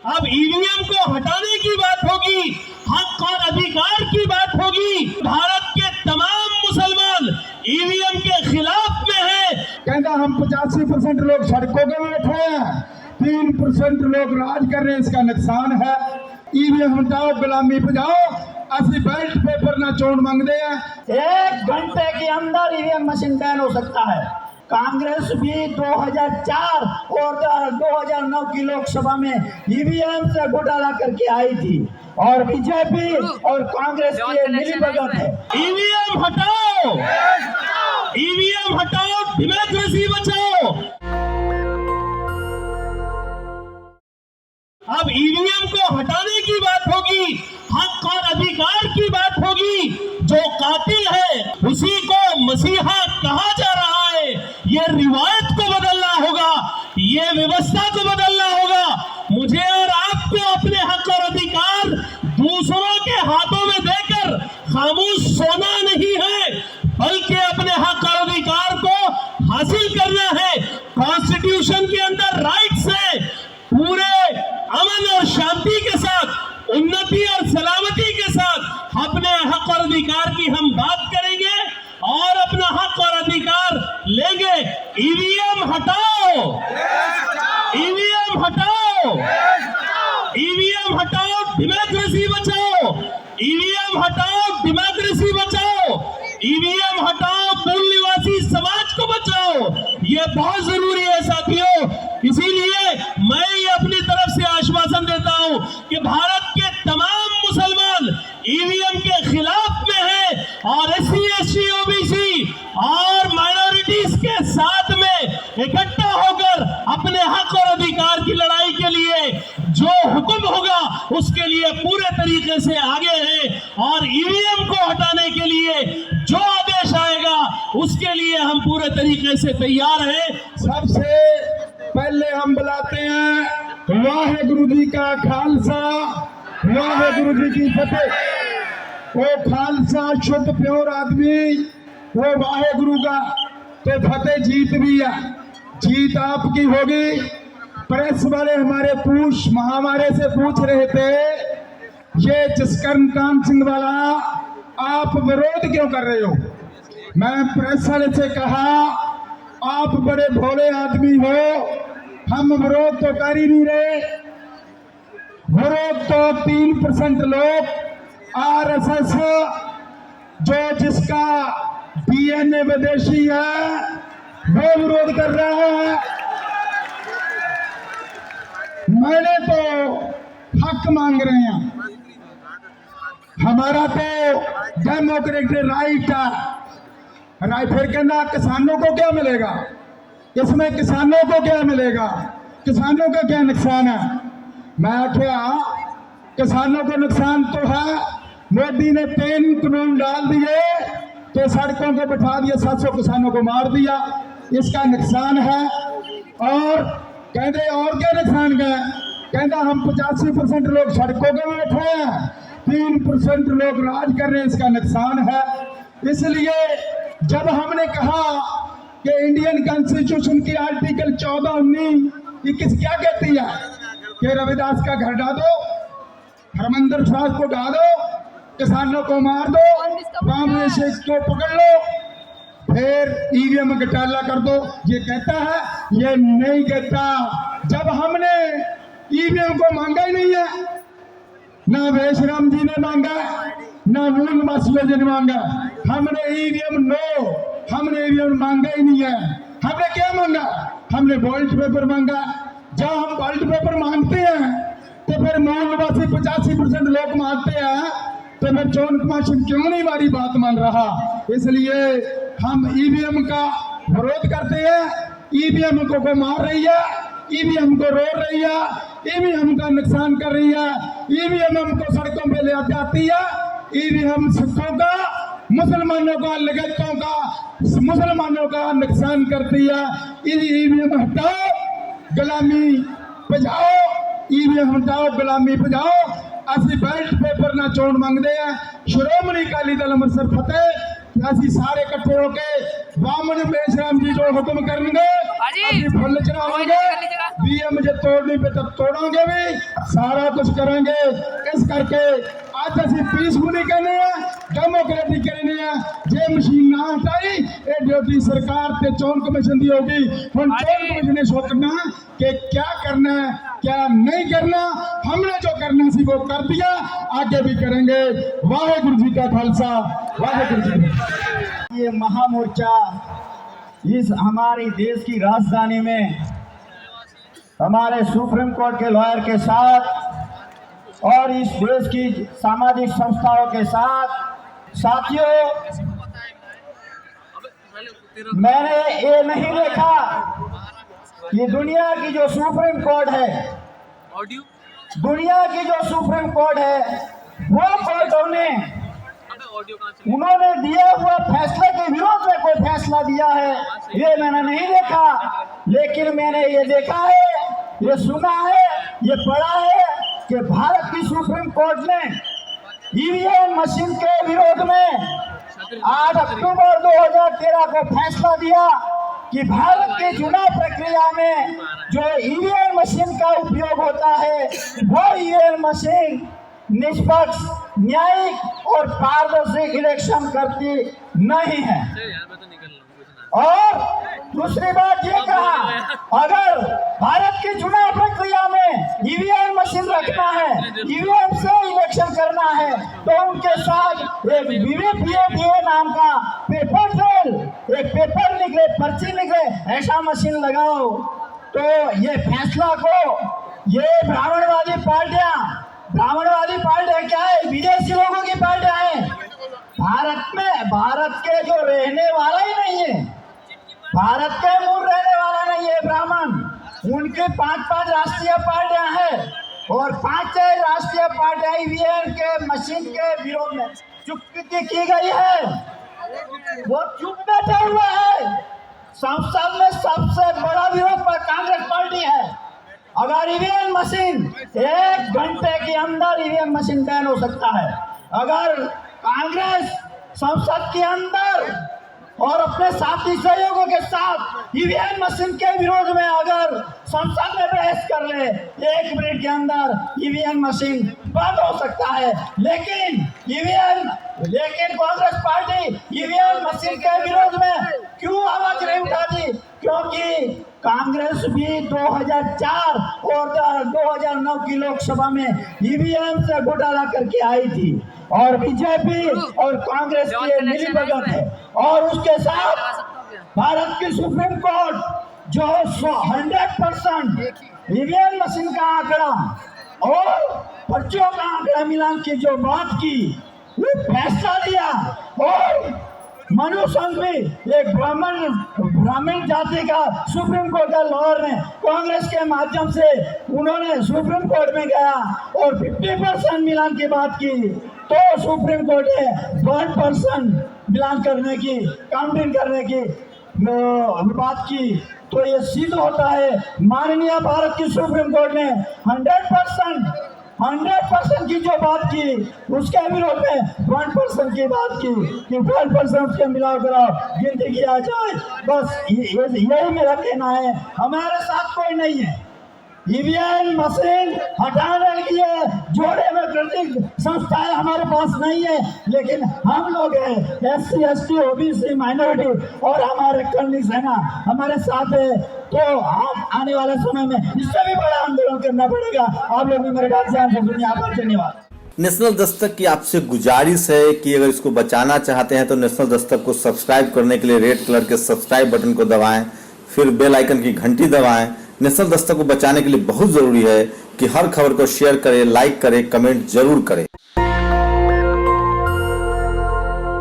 अब ईवीएम को हटाने की बात होगी, हक और अधिकार की बात होगी। भारत के तमाम मुसलमान ईवीएम के खिलाफ में है। कहता हम 85% लोग सड़कों पे बैठे हैं, 3% लोग राज कर रहे हैं, इसका नुकसान है। ईवीएम हटाओ, गुलामी बजाओ, असली बैलेट पेपर ना चोन मांगते हैं। 1 घंटे के अंदर ईवीएम मशीन बैन हो सकता है। कांग्रेस भी 2004 और 2009 की लोकसभा में ईवीएम से घोटाला करके आई थी और बीजेपी और कांग्रेस की मिलीभगत है। ईवीएम हटाओ, ईवीएम हटाओ, डेमोक्रेसी बचाओ। अब ईवीएम को हटाने की बात होगी, हक और अधिकार की बात होगी। जो कातिल है उसी को मसीहा कहा जा रहा है। ये रिवायत को बदलना होगा, ये व्यवस्था को बदलना होगा। मुझे और आपको अपने हक और अधिकार दूसरों के हाथों में देकर खामोश सोना नहीं है, बल्कि अपने हक और अधिकार को हासिल करना है। कॉन्स्टिट्यूशन के अंदर राइट्स है, पूरे अमन और शांति के साथ, उन्नति और सलामती के साथ अपने हक और अधिकार की हम बात करेंगे और अपना हक और अधिकार लेंगे। ईवीएम हटाओ, ईवीएम हटाओ, ईवीएम हटाओ, डेमोक्रेसी बचाओ। ईवीएम हटाओ, डेमोक्रेसी बचाओ। ईवीएम हटाओ, मूल निवासी समाज को बचाओ। ये बहुत जरूरी है साथियों। इसीलिए मैं ये अपनी तरफ से आश्वासन देता हूं कि भारत के तमाम मुसलमान ईवीएम के खिलाफ में है और एससी, एसटी, ओबीसी और माइनॉरिटीज के साथ में इकट्ठा होकर अपने हक और अधिकार की लड़ाई के लिए जो हुक्म होगा उसके लिए पूरे तरीके से आगे हैं और ईवीएम को हटाने के लिए जो आदेश आएगा उसके लिए हम पूरे तरीके से तैयार हैं। सबसे पहले हम बुलाते हैं वाहेगुरु जी का खालसा, वाहेगुरु जी की फतेह। वो खालसा शुद्ध प्योर आदमी, वो वाहेगुरु का तो फतेह जीत भी है। जीत आपकी होगी। प्रेस वाले हमारे हमारे से पूछ रहे थे, ये जसकरण कांत सिंह वाला आप विरोध क्यों कर रहे हो? मैं प्रेस वाले से कहा, आप बड़े भोले आदमी हो, हम विरोध तो कर ही नहीं रहे। विरोध तो 3% लोग आरएसएस जो जिसका डीएनए विदेशी है वो विरोध कर रहा है। मैंने तो हक मांग रहे हैं, हमारा तो डेमोक्रेटिक राइट है। फिर कहना किसानों को क्या मिलेगा, इसमें किसानों को क्या मिलेगा, किसानों का क्या नुकसान है? मैं क्या, किसानों को नुकसान तो है। मोदी ने 3 कानून डाल दिए तो सड़कों को बिठा दिया, 700 किसानों को मार दिया, इसका नुकसान है। और कहते और क्या नुकसान का है? कहता हम 85% लोग सड़कों पे बैठे हैं, 3% लोग राज कर रहे हैं, इसका नुकसान है। इसलिए जब हमने कहा कि इंडियन कॉन्स्टिट्यूशन की आर्टिकल 14, 19, 21 क्या कहती है कि रविदास का घर ढा दो, हरमंदिर साहब को ढा दो, किसानों को मार दो, कांग्रेस को पकड़ लो, फिर ईवीएम घटाला कर दो। ये कहता है? ये नहीं कहता। जब हमने ईवीएम को मांगा ही नहीं है, ना वैश्राम जी ने मांगा, ना मूल निवासियों ने मांगा, हमने ईवीएम हमने ईवीएम मांगा ही नहीं है। हमने क्या मांगा? हमने बैलेट पेपर मांगा। जब हम बैलेट पेपर मांगते हैं तो फिर मूल निवासी 85% लोग मांगते हैं, तो फिर चोन कमीशन क्यों नहीं हमारी बात मान रहा? इसलिए हम ईवीएम का विरोध करते हैं। ईवीएम को मार रही है, ईवीएम को रोक रही है, ईवीएम का नुकसान कर रही है, ईवीएम हमको सड़कों पे ले जाती है। ईवीएम सिखों का, मुसलमानों का, लिगतों का, मुसलमानों का नुकसान करती है। ईवीएम हटाओ, गुलामी बजाओ। ईवीएम हटाओ, गुलामी बजाओ। असली बैलेट पेपर ना चोन मांगते हैं। श्रोमणी अकाली दल ਅੰਮ੍ਰਿਤਸਰ फतेह। ਅਸੀਂ ਸਾਰੇ ਇਕੱਠੇ ਹੋ ਕੇ वामन बेशराम जी जो हुक्म करेंगे ਅਸੀਂ ਫੁੱਲ ਚੜਾਵਾਂਗੇ BM ਜੇ ਤੋੜਨੀ ਪਏ ਤਾਂ ਤੋੜਾਂਗੇ ਵੀ ਸਾਰਾ ਕੁਝ ਕਰਾਂਗੇ। ਇਸ ਕਰਕੇ ਅੱਜ ਅਸੀਂ ਪੀਸਫੁਲੀ ਕਹਿੰਦੇ ਆ ਡੈਮੋਕ੍ਰੈਟਿਕ ਕਹਿੰਦੇ ਆ ਜੇ ਮਸ਼ੀਨ ਨਾ ਹਟਾਈ ਇਹ ਡਿਊਟੀ ਸਰਕਾਰ ਤੇ ਚੋਣ ਕਮਿਸ਼ਨ ਦੀ ਹੋगी। ਹੁਣ चोन कमीशन ने सोचना कि क्या करना है क्या नहीं करना। हमने जो करना सी वो कर दिया, आगे भी करेंगे। वाहेगुरु जी का खालसा वाहेगुरु जी की फतेह। ये महामोर्चा इस हमारी देश की राजधानी में हमारे सुप्रीम कोर्ट के लॉयर के साथ और इस देश की सामाजिक संस्थाओं के साथ, साथियों मैंने ये नहीं देखा कि दुनिया की जो सुप्रीम कोर्ट है, दुनिया की जो सुप्रीम कोर्ट है वो कोर्टों ने उन्होंने दिए हुए फैसले के विरोध में कोई फैसला दिया है, ये मैंने नहीं देखा। लेकिन मैंने ये देखा है, ये सुना है, ये पढ़ा है कि भारत की सुप्रीम कोर्ट ने ईवीएम मशीन के विरोध में 8 अक्टूबर 2013 को फैसला दिया कि भारत के चुनाव प्रक्रिया में जो ईवीएम मशीन का उपयोग होता है वो ईवीएम मशीन निष्पक्ष, न्यायिक और पारदर्शी इलेक्शन करती नहीं है। और दूसरी बात ये कहा, अगर भारत की चुनाव प्रक्रिया में ईवीएम मशीन रखना है, ईवीएम से इलेक्शन करना है, तो उनके साथ एक वीवीपीएटीए नाम का पेपर ट्रेल, एक पेपर निकले, पर्ची निकले, ऐसा मशीन लगाओ। तो ये फैसला को ये ब्राह्मणवादी पार्टियां क्या है, विदेशी लोगों की पार्टियां हैं। भारत में भारत के जो रहने वाला ही नहीं है, भारत के मूल रहने वाला नहीं है ब्राह्मण, उनके 5 राष्ट्रीय पार्टियां हैं और 5 राष्ट्रीय पार्टियां ईवीएम के मशीन के विरोध में चुप्पी की गई है। वो चुप बैठा हुआ है। संसद में सबसे बड़ा विरोध पर कांग्रेस पार्टी है। अगर ईवीएम मशीन 1 घंटे के अंदर ईवीएम मशीन बैन हो सकता है। अगर कांग्रेस संसद के अंदर और अपने साथी सहयोगों के साथ ईवीएम मशीन के विरोध में अगर संसद में बहस कर ले, 1 मिनट के अंदर ईवीएम मशीन बंद हो सकता है। लेकिन कांग्रेस पार्टी ईवीएम मशीन के विरोध में क्यों आवाज नहीं उठाती? क्योंकि कांग्रेस भी 2004 और 2009 की लोकसभा में ईवीएम से घोटाला करके आई थी और बीजेपी और कांग्रेस की मिलीभगत है। और उसके साथ भारत की सुप्रीम कोर्ट जो 100% ईवीएम मशीन का आंकड़ा और पर्चियों का आंकड़ा मिलान की जो बात की, वो फैसला दिया। और मनु संघ भी एक ब्राह्मण जाति का सुप्रीम कोर्ट का लॉयर ने कांग्रेस के माध्यम से उन्होंने सुप्रीम कोर्ट में गया और 50% मिलान की बात की, तो सुप्रीम कोर्ट ने 1% मिलान करने की, काउंटिंग करने की बात की। तो ये सिद्ध होता है माननीय भारत की सुप्रीम कोर्ट ने 100% की जो बात की, उसके विरोध में 1% की बात की कि 1% के मिलाओ कराओ गिनती किया जाए। बस यही मेरा कहना है। हमारे साथ कोई नहीं है। ईवीएम मशीन हटाने के लिए जो डेमोक्रेटिक संस्थाएं हमारे पास नहीं है, लेकिन हम लोग हैं SC ST OBC माइनॉरिटी और हमारे कर्णी सेना हमारे साथ है। तो आने वाले समय में इससे भी बड़ा आंदोलन करना पड़ेगा। आप लोग मेरे ख्याल से धन्यवाद। नेशनल दस्तक की आपसे गुजारिश है कि अगर इसको बचाना चाहते हैं तो नेशनल दस्तक को सब्सक्राइब करने के लिए रेड कलर के सब्सक्राइब बटन को दबाएं, फिर बेल आइकन की घंटी दबाएं। नेशनल दस्तक को बचाने के लिए बहुत जरूरी है कि हर खबर को शेयर करें, लाइक करें, कमेंट जरूर करें।